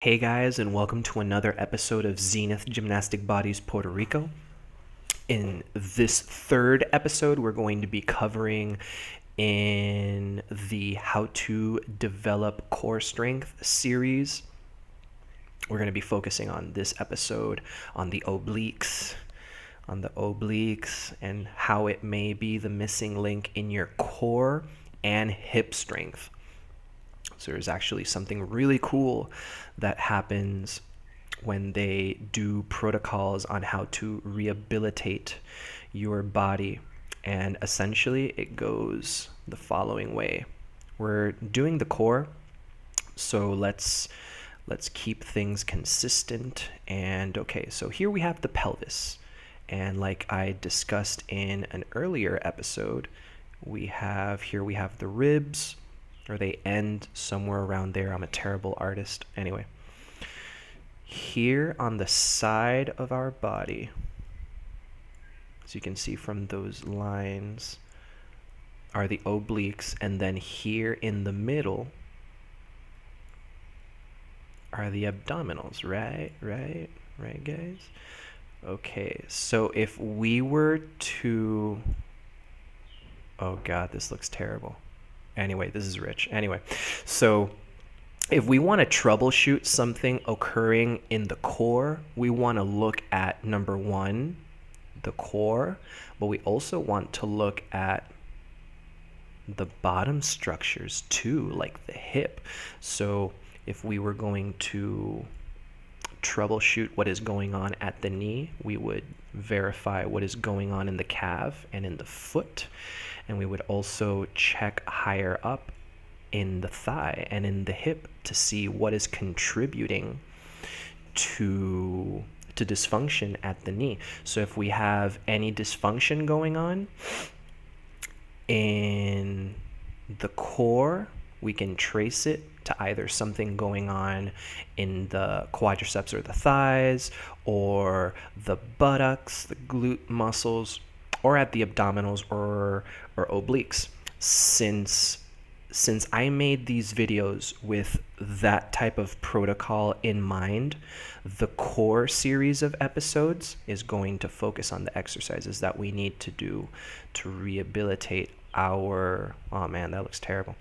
Hey guys, and welcome to another episode of Zenith Gymnastic Bodies Puerto Rico. In this third episode, we're going to be covering in the How to Develop Core Strength series. We're going to be focusing on this episode on the obliques, and how it may be the missing link in your core and hip strength. So there's actually something really cool that happens when they do protocols on how to rehabilitate your body. And essentially it goes the following way. We're doing the core, so let's keep things consistent. And okay, so here we have the pelvis. And like I discussed in an earlier episode, we have the ribs, or they end somewhere around there. I'm a terrible artist. Anyway, here on the side of our body, as you can see from those lines, are the obliques, and then here in the middle are the abdominals, right, guys? Okay, so if we were to, oh god, this looks terrible. Anyway, this is rich. Anyway, so if we want to troubleshoot something occurring in the core, we want to look at number one, the core, but we also want to look at the bottom structures too, like the hip. So if we were going to troubleshoot what is going on at the knee, we would verify what is going on in the calf and in the foot. And we would also check higher up in the thigh and in the hip to see what is contributing to dysfunction at the knee. So if we have any dysfunction going on in the core, we can trace it to either something going on in the quadriceps or the thighs, or the buttocks, the glute muscles, or at the abdominals or obliques. Since I made these videos with that type of protocol in mind, the core series of episodes is going to focus on the exercises that we need to do to rehabilitate our, oh man, that looks terrible.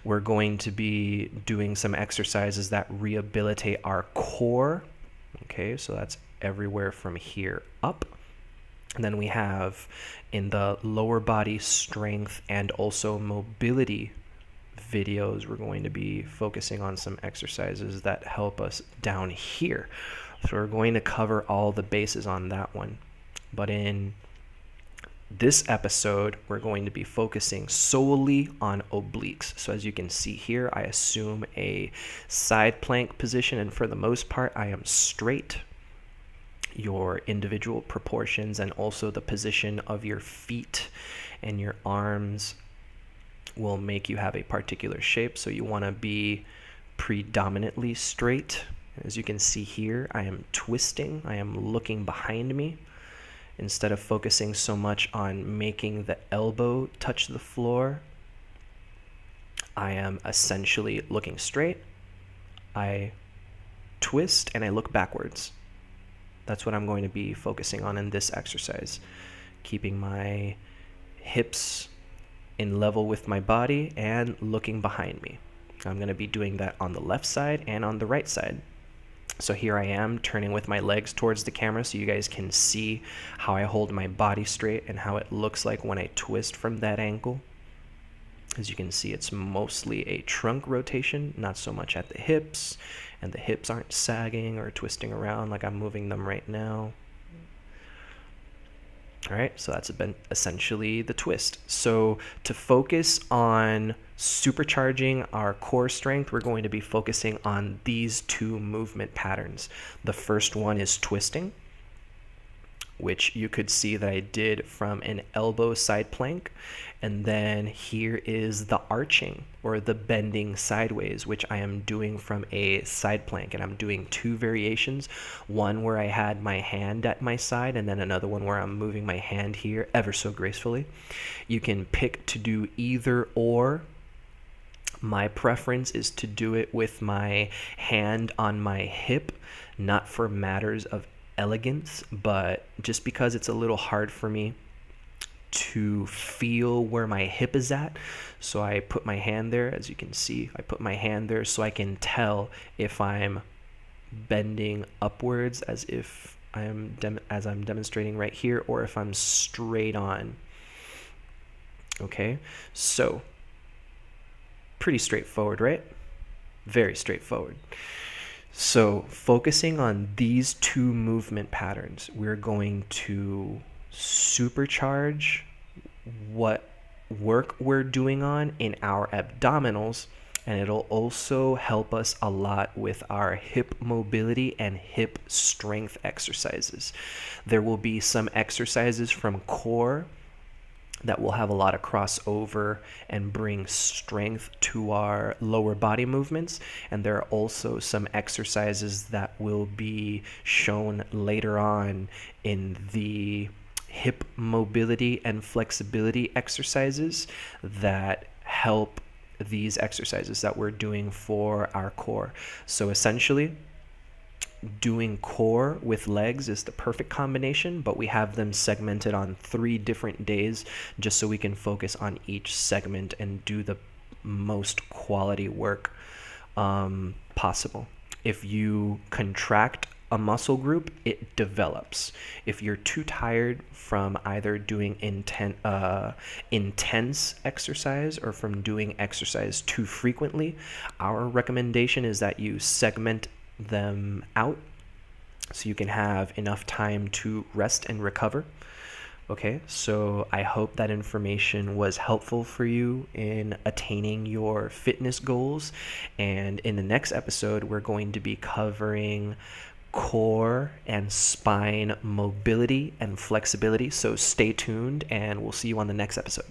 We're going to be doing some exercises that rehabilitate our core. Okay, so that's everywhere from here up. And then we have in the lower body strength and also mobility videos, we're going to be focusing on some exercises that help us down here. So we're going to cover all the bases on that one. But in this episode, we're going to be focusing solely on obliques. So as you can see here, I assume a side plank position, and for the most part, I am straight. Your individual proportions and also the position of your feet and your arms will make you have a particular shape. So you want to be predominantly straight. As you can see here, I am twisting. I am looking behind me instead of focusing so much on making the elbow touch the floor. I am essentially looking straight. I twist and I look backwards. That's what I'm going to be focusing on in this exercise. Keeping my hips in level with my body and looking behind me. I'm going to be doing that on the left side and on the right side. So here I am turning with my legs towards the camera so you guys can see how I hold my body straight and how it looks like when I twist from that angle. As you can see, it's mostly a trunk rotation, not so much at the hips, and the hips aren't sagging or twisting around like I'm moving them right now. All right, so that's been essentially the twist. So to focus on supercharging our core strength, we're going to be focusing on these two movement patterns. The first one is twisting, which you could see that I did from an elbow side plank. And then here is the arching or the bending sideways, which I am doing from a side plank. And I'm doing two variations, one where I had my hand at my side and then another one where I'm moving my hand here ever so gracefully. You can pick to do either or, My preference is to do it with my hand on my hip, not for matters of elegance, but just because it's a little hard for me to feel where my hip is at. So I put my hand there. As you can see, I put my hand there so I can tell if I'm bending upwards as if as I'm demonstrating right here, or if I'm straight on. Okay, so pretty straightforward, right? Very straightforward. So focusing on these two movement patterns, we're going to supercharge what work we're doing on in our abdominals, and it'll also help us a lot with our hip mobility and hip strength exercises. There will be some exercises from core that will have a lot of crossover and bring strength to our lower body movements. And there are also some exercises that will be shown later on in the hip mobility and flexibility exercises that help these exercises that we're doing for our core. So essentially, doing core with legs is the perfect combination, but we have them segmented on 3 different days just so we can focus on each segment and do the most quality work possible. If you contract a muscle group, it develops. If you're too tired from either doing intense exercise or from doing exercise too frequently, our recommendation is that you segment them out so you can have enough time to rest and recover. Okay, so I hope that information was helpful for you in attaining your fitness goals. And in the next episode, we're going to be covering core and spine mobility and flexibility. So stay tuned, and we'll see you on the next episode.